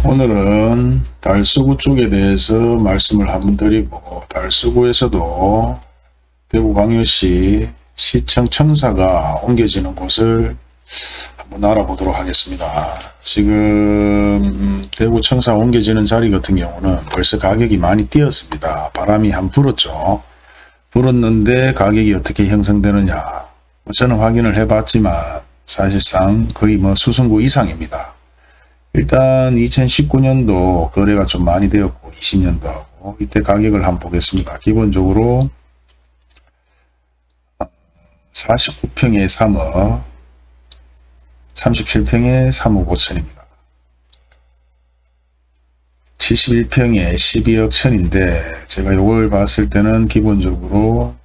오늘은 달서구 쪽에 대해서 말씀을 한번 드리고, 달서구에서도 대구광역시 시청 청사가 옮겨지는 곳을 한번 알아보도록 하겠습니다. 지금 대구 청사 옮겨지는 자리 같은 경우는 벌써 가격이 많이 뛰었습니다. 바람이 한 불었죠. 불었는데 가격이 어떻게 형성되느냐, 저는 확인을 해봤지만 사실상 거의 수승구 이상입니다. 일단 2019년도 거래가 좀 많이 되었고 20년도 하고, 이때 가격을 한번 보겠습니다. 기본적으로 49평에 3억, 37평에 3억 5천입니다. 71평에 12억 천인데, 제가 이걸 봤을 때는 기본적으로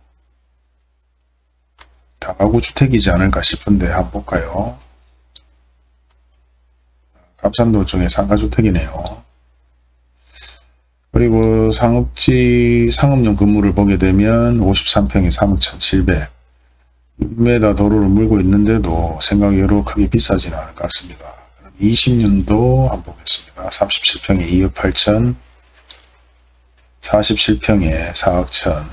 다가구 주택이지 않을까 싶은데 한번 볼까요? 갑산도 쪽에 상가주택이네요. 그리고 상업용 건물을 보게 되면 53평에 3억 1,700, 6m 도로를 물고 있는데도 생각외로 크게 비싸지는 않을 것 같습니다. 20년도 한번 보겠습니다. 37평에 2억 8천, 47평에 4억 1천,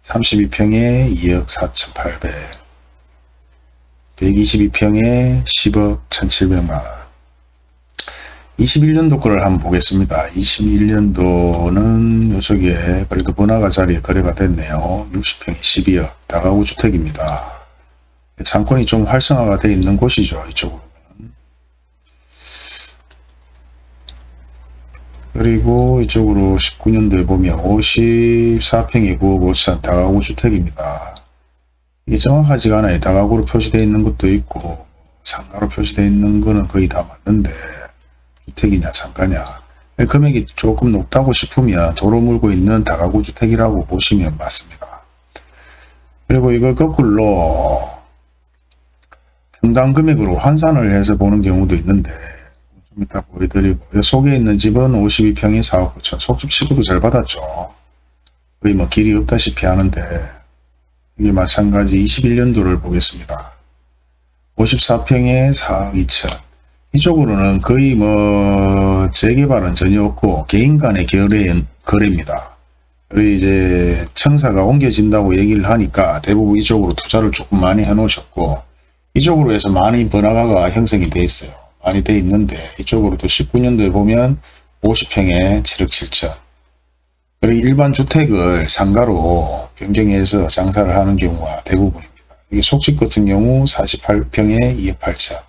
32평에 2억 4,800, 122평에 10억 1,700만원. 21년도 거를 한번 보겠습니다. 21년도는 이쪽에 그래도 번화가 자리에 거래가 됐네요. 60평에 12억, 다가구 주택입니다. 상권이 좀 활성화가 되어 있는 곳이죠, 이쪽으로는. 그리고 이쪽으로 19년도에 보면 54평에 9억 5천, 다가구 주택입니다. 이게 정확하지가 않아요. 다가구로 표시되어 있는 것도 있고 상가로 표시되어 있는 거는 거의 다 맞는데, 주택이냐 상가냐, 금액이 조금 높다고 싶으면 도로 물고 있는 다가구 주택이라고 보시면 맞습니다. 그리고 이걸 거꾸로 평당 금액으로 환산을 해서 보는 경우도 있는데, 좀 이따 보여드리고, 이 속에 있는 집은 52평에 4억 9천, 속집 치고도 잘 받았죠. 거의 길이 없다시피 하는데, 이게 마찬가지 21년도를 보겠습니다. 54평에 4억 2천. 이쪽으로는 거의 재개발은 전혀 없고 개인 간의 거래입니다. 그리고 이제 청사가 옮겨진다고 얘기를 하니까 대부분 이쪽으로 투자를 조금 많이 해 놓으셨고, 이쪽으로 해서 많이 번화가가 형성이 돼 있어요. 많이 돼 있는데, 이쪽으로도 19년도에 보면 50평에 7억 7천. 그리고 일반 주택을 상가로 변경해서 장사를 하는 경우가 대부분입니다. 이게 속집 같은 경우 48평에 2억 8천.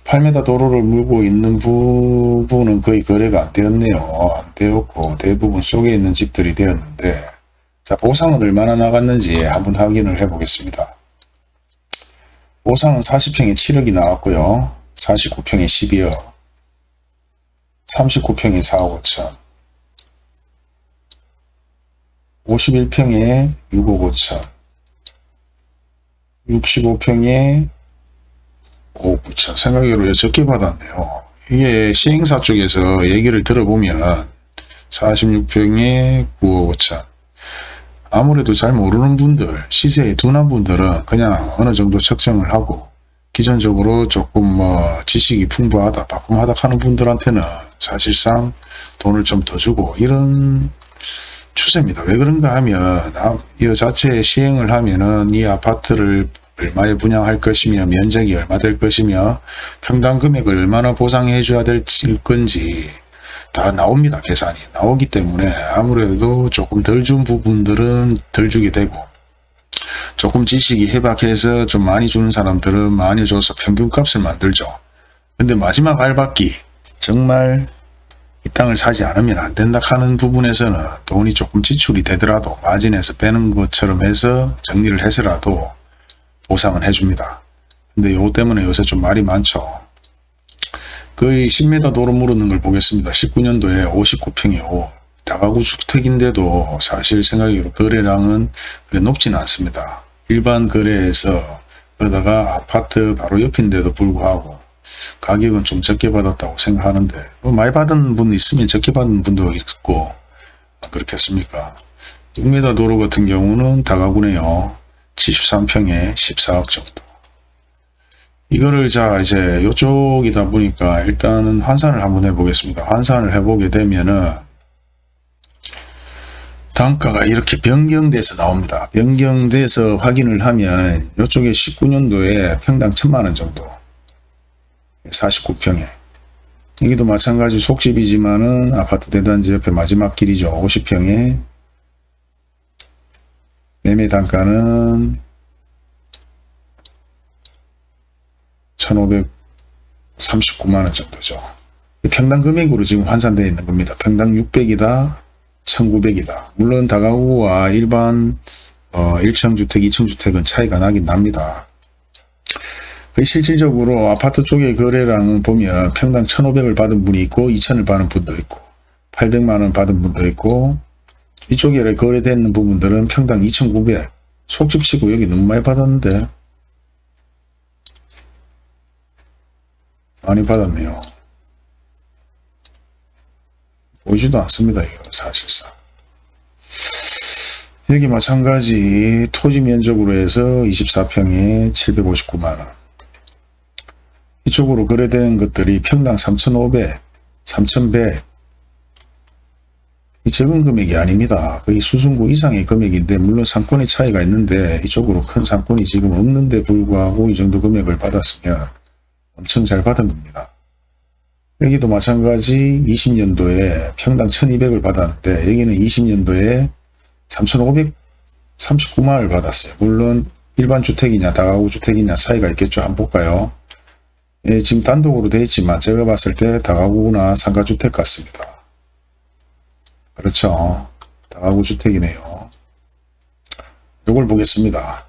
8m 도로를 물고 있는 부분은 거의 거래가 안 되었네요. 안 되었고 대부분 속에 있는 집들이 되었는데, 자, 보상은 얼마나 나갔는지 한번 확인을 해 보겠습니다. 보상은 40평에 7억이 나왔고요. 49평에 12억, 39평에 4억 5천, 51평에 6억 5천, 65평에 5억 9천. 생각외로 적게 받았네요. 이게 시행사 쪽에서 얘기를 들어보면 46평에 9억 5천. 아무래도 잘 모르는 분들, 시세에 둔한 분들은 그냥 어느 정도 책정을 하고, 기존적으로 조금 지식이 풍부하다, 바꿈하다 하는 분들한테는 사실상 돈을 좀 더 주고, 이런 추세입니다. 왜 그런가 하면, 이 자체에 시행을 하면은 이 아파트를 얼마에 분양할 것이며, 면적이 얼마 될 것이며, 평당 금액을 얼마나 보상해 줘야 될 건지 다 나옵니다. 계산이 나오기 때문에 아무래도 조금 덜 준 부분들은 덜 주게 되고, 조금 지식이 해박해서 좀 많이 주는 사람들은 많이 줘서 평균값을 만들죠. 근데 마지막 알박기, 정말 이 땅을 사지 않으면 안 된다 하는 부분에서는 돈이 조금 지출이 되더라도 마진에서 빼는 것처럼 해서 정리를 해서라도 보상은 해줍니다. 근데 요거 때문에 요새 좀 말이 많죠. 거의 10m 도로 물었는 걸 보겠습니다. 19년도에 59평에 5, 다가구 주택인데도 사실 생각으로 거래량은 그래 높지는 않습니다. 일반 거래에서 그러다가 아파트 바로 옆인데도 불구하고 가격은 좀 적게 받았다고 생각하는데, 많이 받은 분 있으면 적게 받은 분도 있고 그렇겠습니까? 6m 도로 같은 경우는 다가구네요. 73평에 14억 정도. 이거를 자 이제 이쪽이다 보니까 일단은 환산을 한번 해보겠습니다. 환산을 해보게 되면은 단가가 이렇게 변경돼서 나옵니다. 변경돼서 확인을 하면 이쪽에 19년도에 평당 1000만원 정도 49평에 여기도 마찬가지 속집이지만은 아파트 대단지 옆에 마지막 길이죠. 50평에 매매 단가는 1539만원 정도죠. 평당 금액으로 지금 환산되어 있는 겁니다. 평당 600이다 1900이다. 물론 다가구와 일반 1층 주택 2층 주택은 차이가 나긴 납니다. 실질적으로 아파트 쪽의 거래량은 보면 평당 1500을 받은 분이 있고 2000을 받은 분도 있고 800만원 받은 분도 있고 이쪽에 거래되는 부분들은 평당 2900 속집치고 여기 너무 많이 받았는데 많이 받았네요. 보이지도 않습니다. 이거 사실상 여기 마찬가지 토지 면적으로 해서 24평에 759만원 이쪽으로 거래된 것들이 평당 3,500, 3,100 이 적은 금액이 아닙니다. 거의 수승구 이상의 금액인데 물론 상권의 차이가 있는데 이쪽으로 큰 상권이 지금 없는데 불구하고 이 정도 금액을 받았으면 엄청 잘 받은 겁니다. 여기도 마찬가지 20년도에 평당 1200을 받았는데 여기는 20년도에 3539만원을 받았어요. 물론 일반 주택이냐 다가구 주택이냐 차이가 있겠죠. 한번 볼까요? 예, 지금 단독으로 되어 있지만 제가 봤을 때 다가구나 상가주택 같습니다. 그렇죠. 다가구 주택이네요. 요걸 보겠습니다.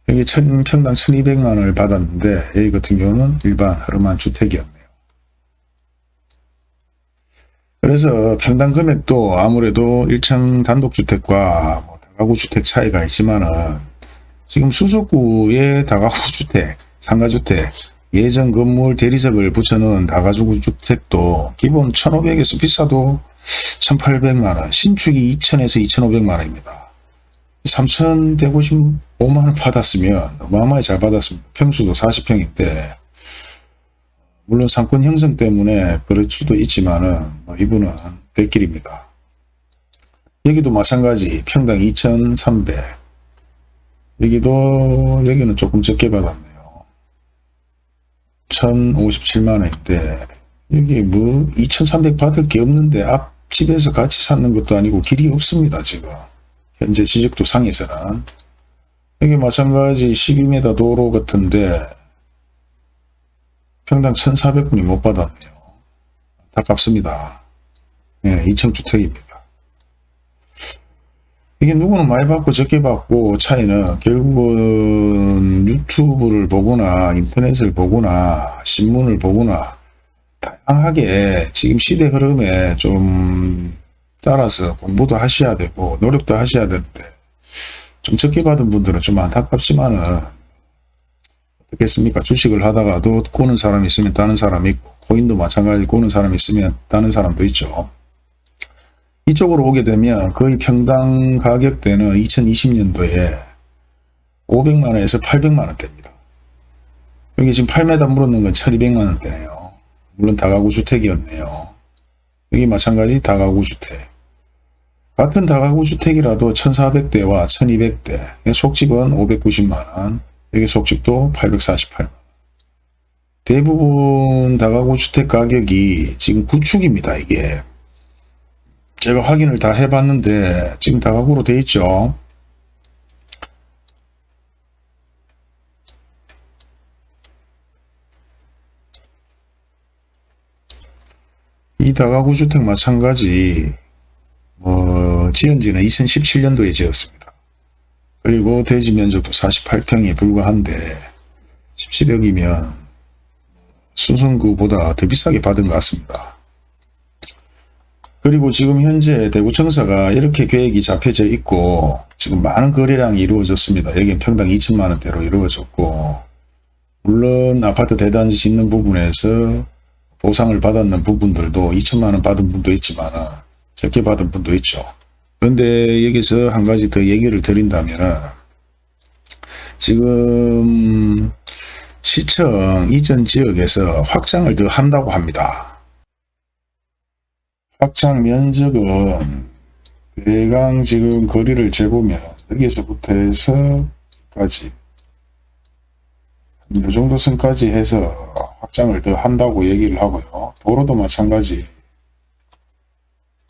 여기 평당 1200만원을 받았는데 여기 같은 경우는 일반 허름한 주택이었네요. 그래서 평당 금액도 아무래도 1층 단독주택과 다가구 주택 차이가 있지만은 지금 수족구의 다가구 주택, 상가주택, 예전 건물 대리석을 붙여놓은 다가구 주택도 기본 1500에서 비싸도 1800만원, 신축이 2000에서 2500만원입니다. 3155만원 받았으면 어마어마하게 잘 받았습니다. 평수도 40평인데 물론 상권 형성 때문에 그럴 수도 있지만은 이분은 백길입니다. 여기도 마찬가지 평당 2300 여기는 조금 적게 받았네요. 1057만원인데 여기 뭐 2300 받을 게 없는데 앞집에서 같이 사는 것도 아니고 길이 없습니다. 지금 현재 지적도 상에서는 여기 마찬가지 12m 도로 같은데 평당 1400분이 못 받았네요. 안타깝습니다. 네, 2층 주택입니다. 이게 누구는 많이 받고 적게 받고 차이는 결국은 유튜브를 보거나 인터넷을 보거나 신문을 보거나 다양하게 지금 시대 흐름에 좀 따라서 공부도 하셔야 되고 노력도 하셔야 되는데 좀 적게 받은 분들은 좀 안타깝지만은 어떻겠습니까? 주식을 하다가도 꼬는 사람이 있으면 따는 사람이 있고 코인도 마찬가지 꼬는 사람이 있으면 따는 사람도 있죠. 이쪽으로 오게 되면 거의 평당 가격대는 2020년도에 500만원에서 800만원대입니다. 여기 지금 8m 물었는 건 1200만원대네요. 물론 다가구 주택이었네요. 여기 마찬가지 다가구 주택. 같은 다가구 주택이라도 1400대와 1200대. 속집은 590만원. 여기 속집도 848만원. 대부분 다가구 주택 가격이 지금 구축입니다. 이게. 제가 확인을 다 해봤는데 지금 다가구로 돼 있죠. 이 다가구 주택 마찬가지 지은지는 2017년도에 지었습니다. 그리고 대지 면적도 48평에 불과한데 17억이면 수성구보다 더 비싸게 받은 것 같습니다. 그리고 지금 현재 대구청사가 이렇게 계획이 잡혀져 있고 지금 많은 거래량이 이루어졌습니다. 여기는 평당 2천만원대로 이루어졌고 물론 아파트 대단지 짓는 부분에서 보상을 받았는 부분들도 2천만원 받은 분도 있지만 적게 받은 분도 있죠. 그런데 여기서 한 가지 더 얘기를 드린다면 지금 시청 이전 지역에서 확장을 더 한다고 합니다. 확장 면적은 대강 지금 거리를 재보면 여기서부터 해서 까지 이 정도 선까지 해서 확장을 더 한다고 얘기를 하고요. 도로도 마찬가지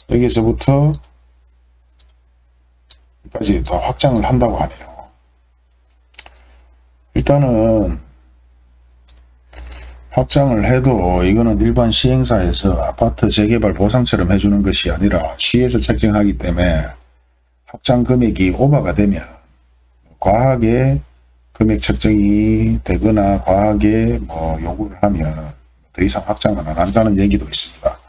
여기서부터 까지 더 확장을 한다고 하네요. 일단은 확장을 해도 이거는 일반 시행사에서 아파트 재개발 보상처럼 해주는 것이 아니라 시에서 책정하기 때문에 확장 금액이 오버가 되면 과하게 금액 책정이 되거나 과하게 요구를 하면 더 이상 확장은 안 한다는 얘기도 있습니다.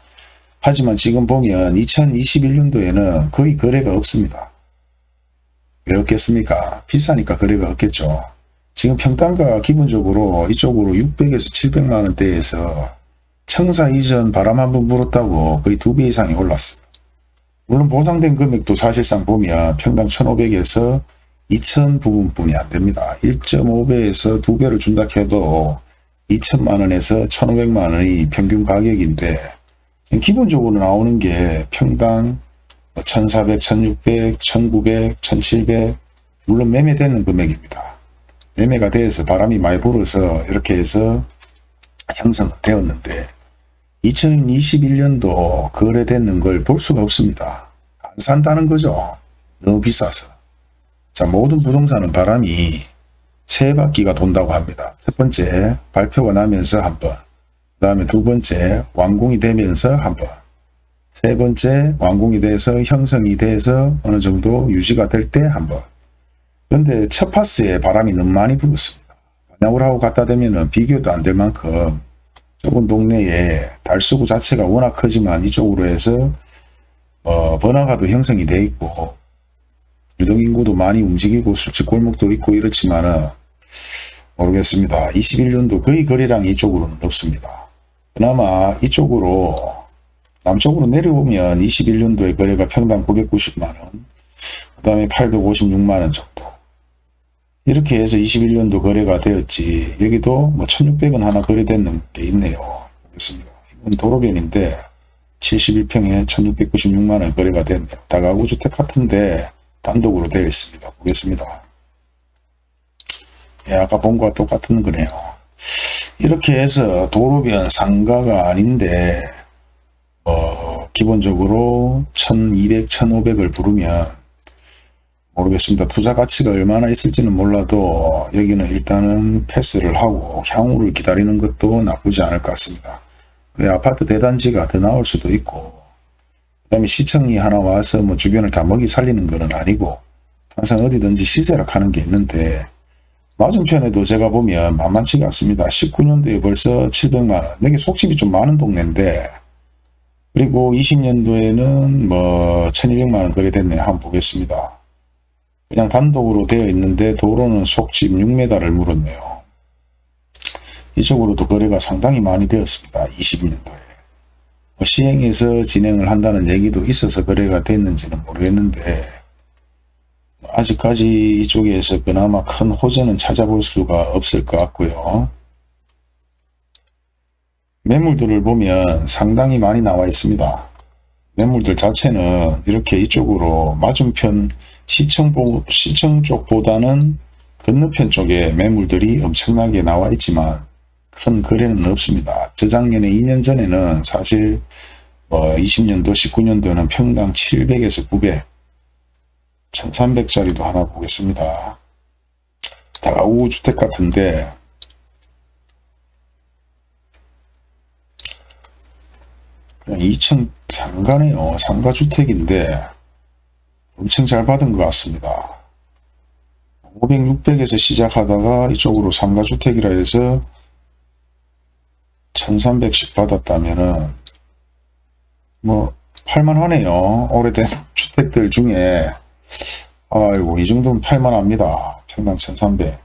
하지만 지금 보면 2021년도에는 거의 거래가 없습니다. 왜 없겠습니까? 비싸니까 거래가 없겠죠. 지금 평당가 기본적으로 이쪽으로 600에서 700만원대에서 청사 이전 바람 한번 불었다고 거의 2배 이상이 올랐어요. 물론 보상된 금액도 사실상 보면 평당 1,500에서 2,000 부분뿐이 안 됩니다. 1.5배에서 2배를 준다 해도 2,000만원에서 1,500만원이 평균 가격인데 기본적으로 나오는 게 평당 1,400, 1,600, 1,900, 1,700 물론 매매되는 금액입니다. 매매가 돼서 바람이 많이 불어서 이렇게 해서 형성은 되었는데 2021년도 거래되는 걸 볼 수가 없습니다. 안 산다는 거죠. 너무 비싸서. 자, 모든 부동산은 바람이 세 바퀴가 돈다고 합니다. 첫 번째 발표가 나면서 한 번, 그 다음에 두 번째 완공이 되면서 한 번, 세 번째 완공이 돼서 형성이 돼서 어느 정도 유지가 될 때 한 번. 그런데 첫 파스에 바람이 너무 많이 불었습니다. 반야을 하고 갖다 대면은 비교도 안 될 만큼 좁은 동네에 달서구 자체가 워낙 크지만 이쪽으로 해서 번화가도 형성이 돼 있고 유동인구도 많이 움직이고 술집 골목도 있고 이렇지만은 모르겠습니다. 21년도 거의 거래량이 이쪽으로는 없습니다. 그나마 이쪽으로 남쪽으로 내려오면 21년도에 거래가 평당 990만원 그 다음에 856만원 정도 이렇게 해서 21년도 거래가 되었지. 여기도 1600원 하나 거래되는 게 있네요. 보겠습니다. 이건 도로변인데 71평에 1696만원 거래가 됐네요. 다가구 주택 같은데 단독으로 되어 있습니다. 보겠습니다. 예, 아까 본 거와 똑같은 거네요. 이렇게 해서 도로변 상가가 아닌데 기본적으로 1200, 1500을 부르면 모르겠습니다. 투자 가치가 얼마나 있을지는 몰라도 여기는 일단은 패스를 하고 향후를 기다리는 것도 나쁘지 않을 것 같습니다. 아파트 대단지가 더 나올 수도 있고 그 다음에 시청이 하나 와서 주변을 다 먹이 살리는 건 아니고 항상 어디든지 시세락 하는 게 있는데 맞은편에도 제가 보면 만만치가 않습니다. 19년도에 벌써 700만원 여기 속집이 좀 많은 동네인데 그리고 20년도에는 1200만원 거래됐네요. 한번 보겠습니다. 그냥 단독으로 되어 있는데 도로는 속집 6m를 물었네요. 이쪽으로도 거래가 상당히 많이 되었습니다. 22년도에. 시행해서 진행을 한다는 얘기도 있어서 거래가 됐는지는 모르겠는데 아직까지 이쪽에서 그나마 큰 호재는 찾아볼 수가 없을 것 같고요. 매물들을 보면 상당히 많이 나와 있습니다. 매물들 자체는 이렇게 이쪽으로 맞은편 시청 쪽보다는 건너편 쪽에 매물들이 엄청나게 나와 있지만 큰 거래는 없습니다. 저작년에 2년 전에는 사실 20년도 19년도에는 평당 700에서 900 1300짜리도 하나 보겠습니다. 다가구 주택 같은데 그냥 2층 상가네요. 상가주택인데 엄청 잘 받은 것 같습니다. 500, 600에서 시작하다가 이쪽으로 상가주택이라 해서 1300씩 받았다면은 팔만하네요. 오래된 주택들 중에 아이고 이 정도면 팔만합니다. 평당 1300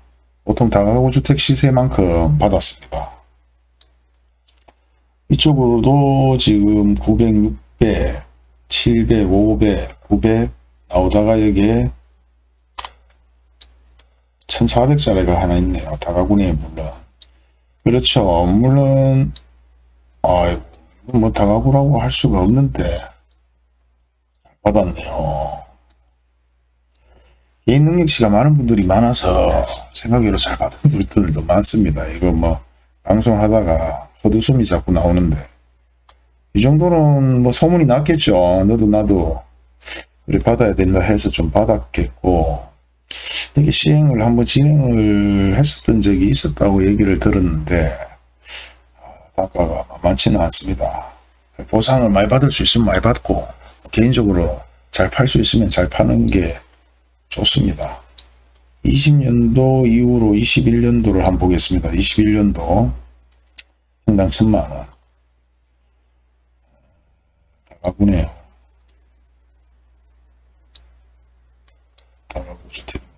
보통 다가구 주택 시세만큼 받았습니다. 이쪽으로도 지금 900, 600, 700, 500, 900 나오다가 여기에 1400짜리가 하나 있네요. 다가구네요. 물론 그렇죠. 물론 이건 뭐 다가구라고 할 수가 없는데 받았네요. 개인 능력치가 많은 분들이 많아서 생각외로 잘 받은 분들도 많습니다. 이거 뭐 방송하다가 헛웃음이 자꾸 나오는데 이 정도는 뭐 소문이 났겠죠. 너도 나도 우리 받아야 된다 해서 좀 받았겠고, 이게 시행을 한번 진행을 했었던 적이 있었다고 얘기를 들었는데 단가가 만만치는 않습니다. 보상을 많이 받을 수 있으면 많이 받고 개인적으로 잘 팔 수 있으면 잘 파는 게 좋습니다. 20년도 이후로 21년도를 한번 보겠습니다. 21년도 평당 1000만원 다가구네요. 다가구 주택입니다.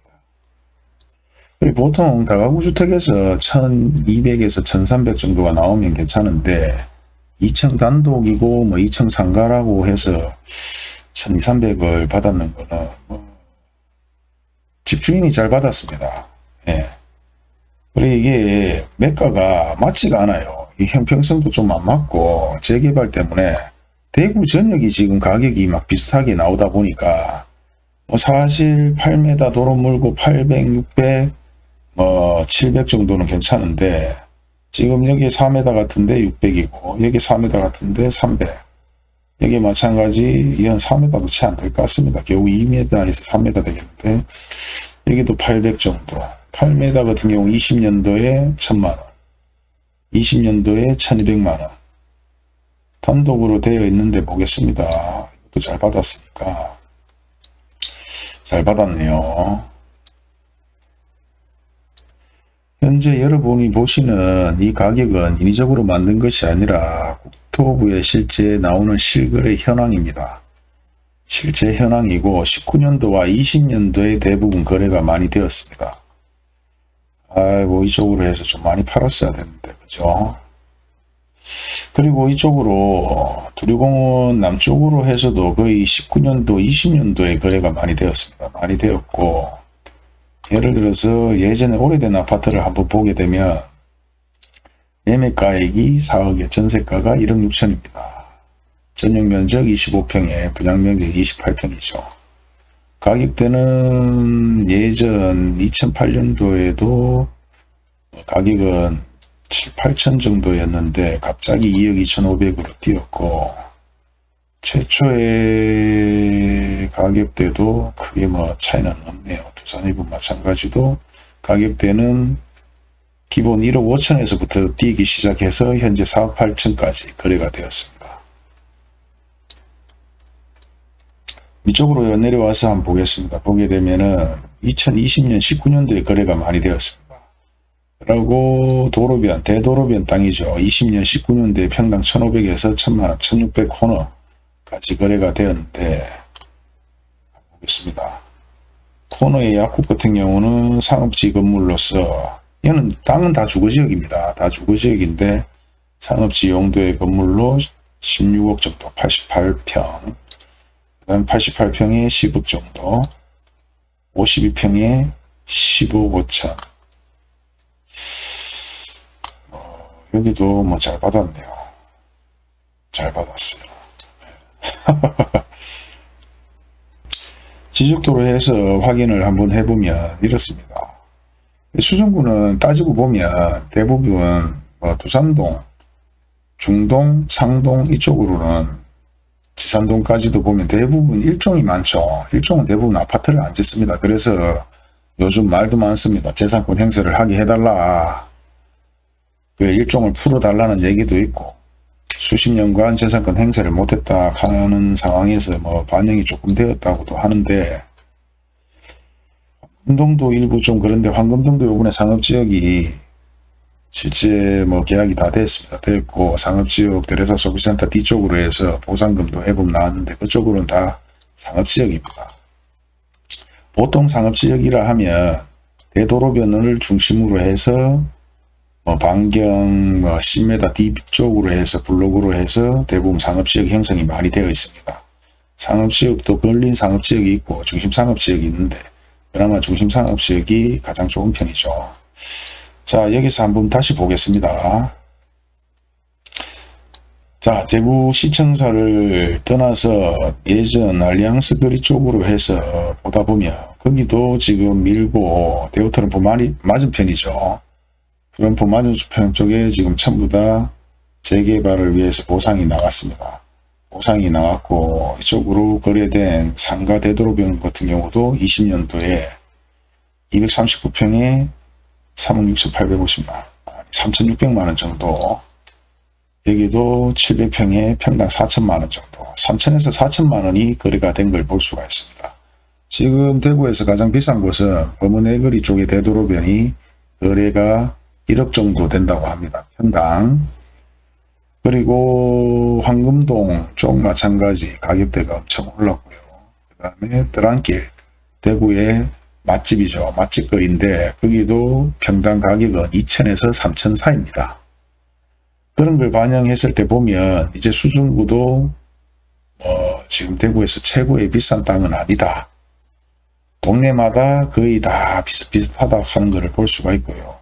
그리고 보통 다가구 주택에서 1200에서 1300 정도가 나오면 괜찮은데 2층 단독이고 뭐 2층 상가라고 해서 1200을 받았는 거는 집주인이 잘 받았습니다. 예. 그리고 이게 매가가 맞지가 않아요. 이 형평성도 좀 안 맞고 재개발 때문에 대구 전역이 지금 가격이 막 비슷하게 나오다 보니까 뭐 사실 8m 도로 물고 800, 600, 뭐 700 정도는 괜찮은데 지금 여기 4m 같은데 600이고 여기 4m 같은데 300. 여기 마찬가지 이건 4m도 채 안 될 것 같습니다. 겨우 2m에서 3m 되겠는데 여기도 800 정도. 8m 같은 경우 20년도에 1000만원, 20년도에 1200만원 단독으로 되어 있는데 보겠습니다. 이것도 잘 받았으니까 잘 받았네요. 현재 여러분이 보시는 이 가격은 인위적으로 만든 것이 아니라 국토부에 실제 나오는 실거래 현황입니다. 실제 현황이고 19년도와 20년도에 대부분 거래가 많이 되었습니다. 아이고 이쪽으로 해서 좀 많이 팔았어야 되는데 그죠? 그리고 이쪽으로 두류공원 남쪽으로 해서도 거의 19년도 20년도에 거래가 많이 되었습니다. 많이 되었고 예를 들어서 예전에 오래된 아파트를 한번 보게 되면 매매가액이 4억에 전세가가 1억 6천입니다. 전용면적 25평에 분양면적 28평이죠. 가격대는 예전 2008년도에도 가격은 7, 8천 정도였는데 갑자기 2억 2,500으로 뛰었고 최초의 가격대도 크게 뭐 차이는 없네요. 두산이분 마찬가지도 가격대는 기본 1억 5천에서부터 뛰기 시작해서 현재 4억 8천까지 거래가 되었습니다. 이쪽으로 내려와서 한번 보겠습니다. 보게 되면은 2020년 19년도에 거래가 많이 되었습니다. 그리고 도로변, 대도로변 땅이죠. 20년 19년도에 평당 1,500에서 1,000만원, 1,600 코너까지 거래가 되었는데 보겠습니다. 코너의 약국 같은 경우는 상업지 건물로서 이거는 땅은 다 주거지역입니다. 다 주거지역인데 상업지 용도의 건물로 16억 정도, 88평. 그 다음 88평에 10억 정도, 52평에 15억 5천. 여기도 뭐 잘 받았네요. 잘 받았어요. 지적도로 해서 확인을 한번 해보면 이렇습니다. 수성구는 따지고 보면 대부분 뭐 두산동, 중동, 상동 이쪽으로는 지산동까지도 보면 대부분 일종이 많죠. 일종은 대부분 아파트를 안 짓습니다. 그래서 요즘 말도 많습니다. 재산권 행사를 하게 해달라. 그 일종을 풀어달라는 얘기도 있고 수십 년간 재산권 행사를 못했다 하는 상황에서 뭐 반영이 조금 되었다고도 하는데 황금동도 일부 좀 그런데 황금동도 요번에 상업지역이 실제 뭐 계약이 다 됐습니다. 됐고 상업지역 대레사 소비센터 뒤쪽으로 해서 보상금도 해봄 나왔는데 그쪽으로는 다 상업지역입니다. 보통 상업지역이라 하면 대도로변을 중심으로 해서 뭐 반경 뭐 10m 뒤쪽으로 해서 블록으로 해서 대부분 상업지역 형성이 많이 되어 있습니다. 상업지역도 걸린 상업지역이 있고 중심 상업지역이 있는데 그나마 중심 상업지역이 가장 좋은 편이죠. 자, 여기서 한번 다시 보겠습니다. 자, 대구 시청사를 떠나서 예전 알리앙스 거리 쪽으로 해서 보다 보면 거기도 지금 밀고 대우트럼프 맞은편이죠. 트럼프 맞은편 쪽에 지금 전부 다 재개발을 위해서 보상이 나갔습니다. 보상이 나왔고 이쪽으로 거래된 상가 대도로변 같은 경우도 20년도에 239평에 3억 6,850만, 3,600만원 정도, 여기도 700평에 평당 4천만원 정도, 3천에서 4천만원이 거래가 된 걸 볼 수가 있습니다. 지금 대구에서 가장 비싼 곳은 범은해거리 쪽의 대도로변이 거래가 1억 정도 된다고 합니다. 평당. 그리고 황금동 쪽 마찬가지 가격대가 엄청 올랐고요. 그 다음에 드랑길, 대구의 맛집이죠. 맛집거리인데 거기도 평당 가격은 2천에서 3천 사이입니다. 그런 걸 반영했을 때 보면 이제 수성구도 지금 대구에서 최고의 비싼 땅은 아니다. 동네마다 거의 다 비슷비슷하다 하는 것을 볼 수가 있고요.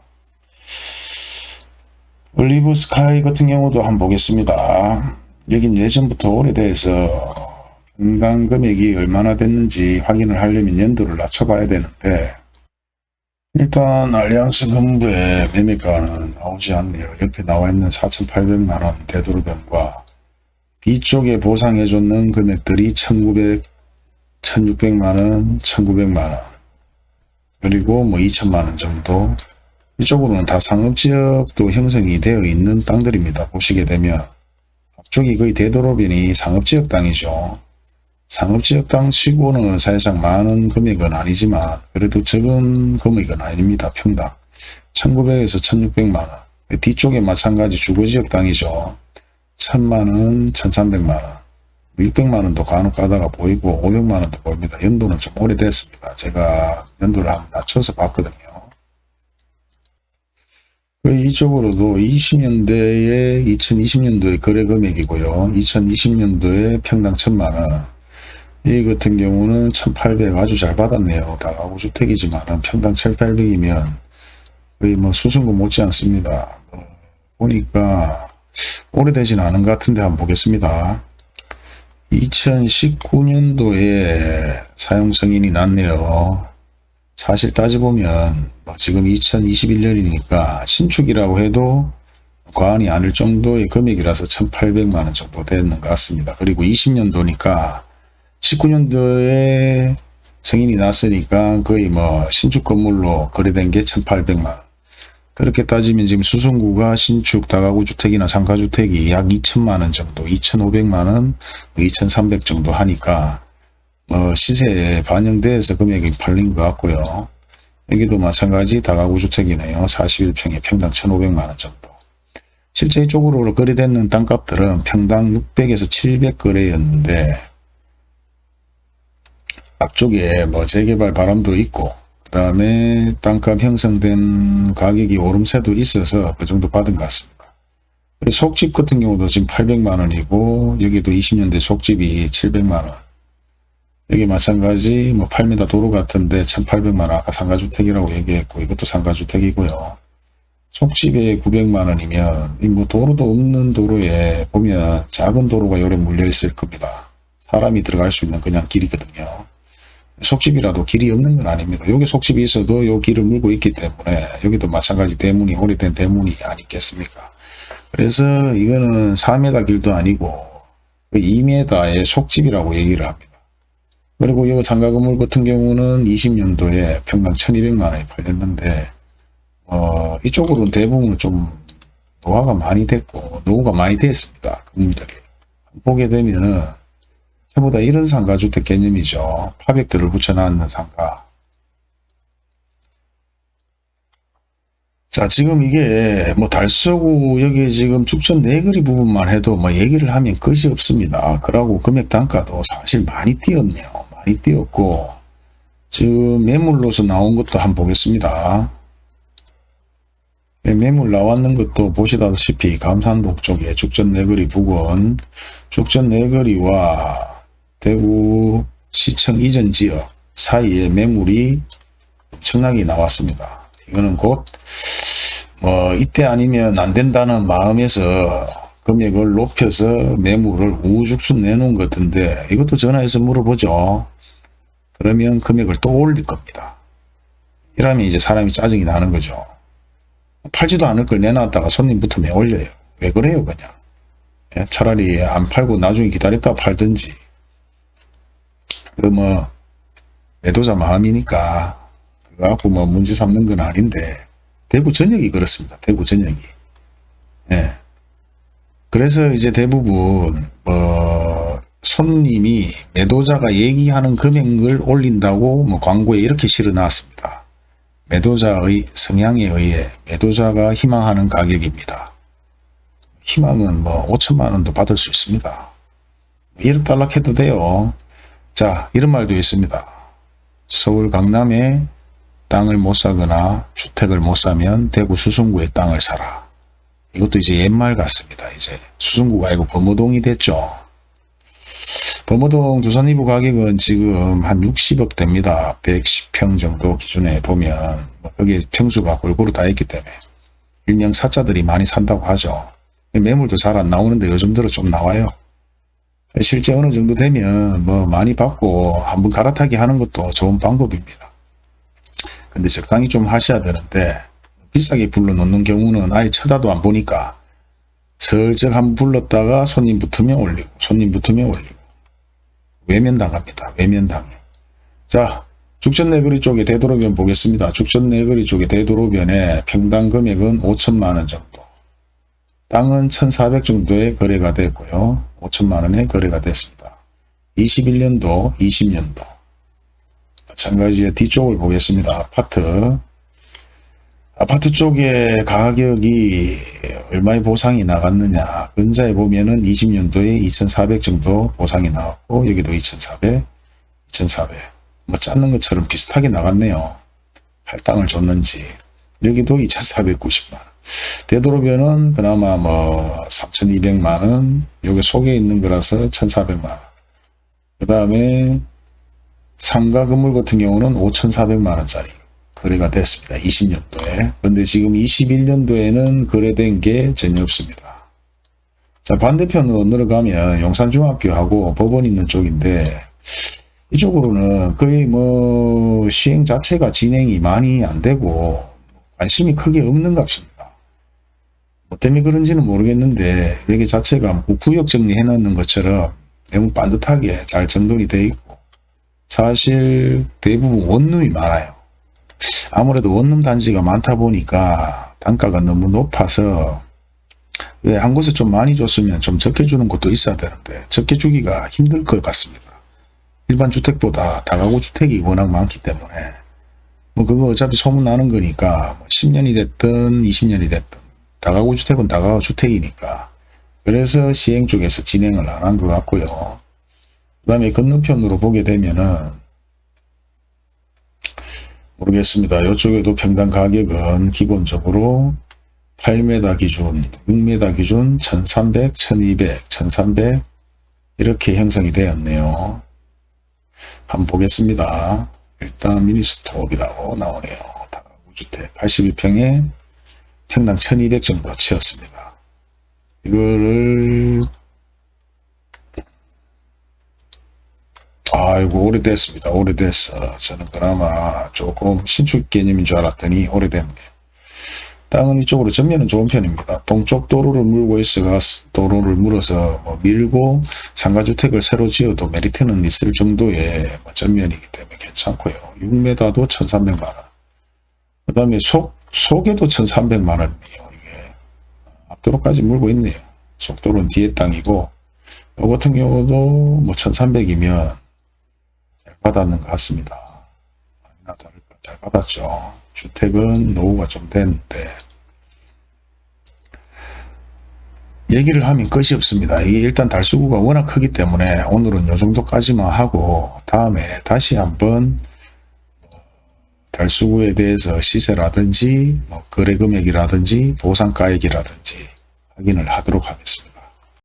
올리브 스카이 같은 경우도 한번 보겠습니다. 여긴 예전부터 오래돼서 평당 금액이 얼마나 됐는지 확인을 하려면 연도를 낮춰봐야 되는데 일단 알리앙스 건물의 매매가는 나오지 않네요. 옆에 나와있는 4,800만원 대도로변과 뒤쪽에 보상해줬는 금액들이 1,900, 1,600만원, 1,900만원 그리고 뭐 2천만원 정도. 이쪽으로는 다 상업지역도 형성이 되어 있는 땅들입니다. 보시게 되면 앞쪽이 거의 대도로변이 상업지역 땅이죠. 상업지역 땅 치고는 사실상 많은 금액은 아니지만 그래도 적은 금액은 아닙니다. 평당 1900에서 1600만원. 뒤쪽에 마찬가지 주거지역 땅이죠. 1000만원, 1300만원, 600만원도 간혹 가다가 보이고 500만원도 보입니다. 연도는 좀 오래됐습니다. 제가 연도를 한번 낮춰서 봤거든요. 이쪽으로도 20년대에 2020년도에 거래 금액이고요. 2020년도에 평당 1000만원. 이 같은 경우는 1800 아주 잘 받았네요. 다가구 주택이지만 평당 1800이면 거의 뭐 수성구 못지 않습니다. 보니까 오래되진 않은 것 같은데 한번 보겠습니다. 2019년도에 사용 승인이 났네요. 사실 따져보면 지금 2021년이니까 신축이라고 해도 과언이 아닐 정도의 금액이라서 1800만원 정도 되는 것 같습니다. 그리고 20년도니까 19년도에 승인이 났으니까 거의 뭐 신축 건물로 거래된 게 1800만원. 그렇게 따지면 지금 수성구가 신축 다가구 주택이나 상가주택이 약 2천만원 정도, 2500만원, 2300 정도 하니까 시세에 반영돼서 금액이 팔린 것 같고요. 여기도 마찬가지 다가구 주택이네요. 41평에 평당 1500만원 정도. 실제 이쪽으로 거래되는 땅값들은 평당 600에서 700 거래였는데 앞쪽에 뭐 재개발 바람도 있고 그 다음에 땅값 형성된 가격이 오름세도 있어서 그 정도 받은 것 같습니다. 그리고 속집 같은 경우도 지금 800만원이고 여기도 20년대 속집이 700만원. 여기 마찬가지 뭐 8m 도로 같은데 1800만원 아까 상가주택이라고 얘기했고 이것도 상가주택이고요. 속집에 900만원이면 뭐 도로도 없는 도로에 보면 작은 도로가 요래 물려 있을 겁니다. 사람이 들어갈 수 있는 그냥 길이거든요. 속집이라도 길이 없는 건 아닙니다. 여기 속집이 있어도 요 길을 물고 있기 때문에 여기도 마찬가지 대문이 오래된 대문이 아니겠습니까? 그래서 이거는 4m 길도 아니고 2m의 속집이라고 얘기를 합니다. 그리고 이 상가 건물 같은 경우는 20년도에 평당 1200만원에 팔렸는데 이쪽으로는 대부분 좀 노후가 많이 됐고 노후가 많이 됐습니다. 건물들이. 보게 되면은 전부 다 이런 상가주택 개념이죠. 파백들을 붙여놨는 상가. 자, 지금 이게 뭐 달서구 여기 지금 축전 내거리 부분만 해도 뭐 얘기를 하면 끝이 없습니다. 그러고 금액 단가도 사실 많이 뛰었네요. 많이 뛰었고 지금 매물로서 나온 것도 한번 보겠습니다. 매물 나왔는 것도 보시다시피 감산동 쪽에 축전 내거리 부근, 축전 내거리와 대구 시청 이전 지역 사이에 매물이 엄청나게 나왔습니다. 이거는 곧 이때 아니면 안 된다는 마음에서 금액을 높여서 매물을 우죽순 내놓은 것 같은데 이것도 전화해서 물어보죠. 그러면 금액을 또 올릴 겁니다. 이러면 이제 사람이 짜증이 나는 거죠. 팔지도 않을 걸 내놨다가 손님 붙으면 올려요. 왜 그래요 그냥. 예? 차라리 안 팔고 나중에 기다렸다가 팔든지. 매도자 마음이니까 그거 갖고 문제 삼는 건 아닌데 대구 전역이 그렇습니다. 대구 전역이. 예. 그래서 이제 대부분 손님이 매도자가 얘기하는 금액을 올린다고 광고에 이렇게 실어놨습니다. 매도자의 성향에 의해 매도자가 희망하는 가격입니다. 희망은 5천만 원도 받을 수 있습니다. 1억 달락 해도 돼요. 자, 이런 말도 있습니다. 서울 강남에 땅을 못 사거나 주택을 못 사면 대구 수성구에 땅을 사라. 이것도 이제 옛말 같습니다. 이제 수성구가 아니고 범어동이 됐죠. 범어동 두산 2부 가격은 지금 한 60억 됩니다. 110평 정도 기준에 보면 거기에 평수가 골고루 다 있기 때문에 일명 사자들이 많이 산다고 하죠. 매물도 잘 안 나오는데 요즘 들어 좀 나와요. 실제 어느 정도 되면 많이 받고 한번 갈아타기 하는 것도 좋은 방법입니다. 근데 적당히 좀 하셔야 되는데 비싸게 불러놓는 경우는 아예 쳐다도 안 보니까 슬쩍 한번 불렀다가 손님 붙으면 올리고 손님 붙으면 올리고 외면당합니다. 외면당해. 자, 죽전내거리 쪽에 되도록이면 보겠습니다. 죽전내거리 쪽에 되도록이면에 평당 금액은 5천만 원 정도. 땅은 1,400 정도의 거래가 됐고요. 5천만 원에 거래가 됐습니다. 21년도, 20년도. 마찬가지에 뒤쪽을 보겠습니다. 아파트 쪽에 가격이 얼마의 보상이 나갔느냐. 근자에 보면은 20년도에 2,400 정도 보상이 나왔고, 여기도 2,400, 2,400. 짰는 것처럼 비슷하게 나갔네요. 할당을 줬는지. 여기도 2,490만 원. 되도록이면은 그나마 3,200만 원. 여기 속에 있는 거라서 1,400만 원. 그 다음에 상가 건물 같은 경우는 5,400만 원짜리 거래가 됐습니다. 20년도에. 근데 지금 21년도에는 거래된 게 전혀 없습니다. 자, 반대편으로 내려가면 용산중학교하고 법원 있는 쪽인데 이쪽으로는 거의 시행 자체가 진행이 많이 안 되고 관심이 크게 없는 값입니다. 뭐 때문에 그런지는 모르겠는데 여기 자체가 구역 정리해 놓는 것처럼 너무 반듯하게 잘 정돈이 되어 있고 사실 대부분 원룸이 많아요. 아무래도 원룸 단지가 많다 보니까 단가가 너무 높아서 왜 한 곳에 좀 많이 줬으면 좀 적게 주는 곳도 있어야 되는데 적게 주기가 힘들 것 같습니다. 일반 주택보다 다가구 주택이 워낙 많기 때문에 그거 어차피 소문나는 거니까 10년이 됐든 20년이 됐든 다가구 주택은 다가구 주택이니까 그래서 시행 쪽에서 진행을 안 한 것 같고요. 그 다음에 건너편으로 보게 되면은 모르겠습니다. 이쪽에도 평당 가격은 기본적으로 8m 기준, 6m 기준 1,300, 1,200, 1,300 이렇게 형성이 되었네요. 한번 보겠습니다. 일단 미니스톱이라고 나오네요. 다가구주택 82평에 평당 1,200 정도 치었습니다. 이거를 아이고 오래됐습니다. 오래됐어. 저는 그나마 조금 신축 개념인 줄 알았더니 오래됐네요. 땅은 이쪽으로 전면은 좋은 편입니다. 동쪽 도로를 물고 있어가 도로를 물어서 밀고 상가주택을 새로 지어도 메리트는 있을 정도의 전면이기 때문에 괜찮고요. 6m도 1,300만 원. 그 다음에 속에도 1,300만 원이에요. 이게 앞도로까지 물고 있네요. 속도로는 뒤에 땅이고 이 같은 경우도 1,300이면 잘 받았는 것 같습니다. 아니나 다를까 잘 받았죠. 주택은 노후가 좀 됐는데 얘기를 하면 끝이 없습니다. 이게 일단 달수구가 워낙 크기 때문에 오늘은 이 정도까지만 하고 다음에 다시 한번 달수구에 대해서 시세라든지 거래 금액이라든지 보상가액이라든지 확인을 하도록 하겠습니다.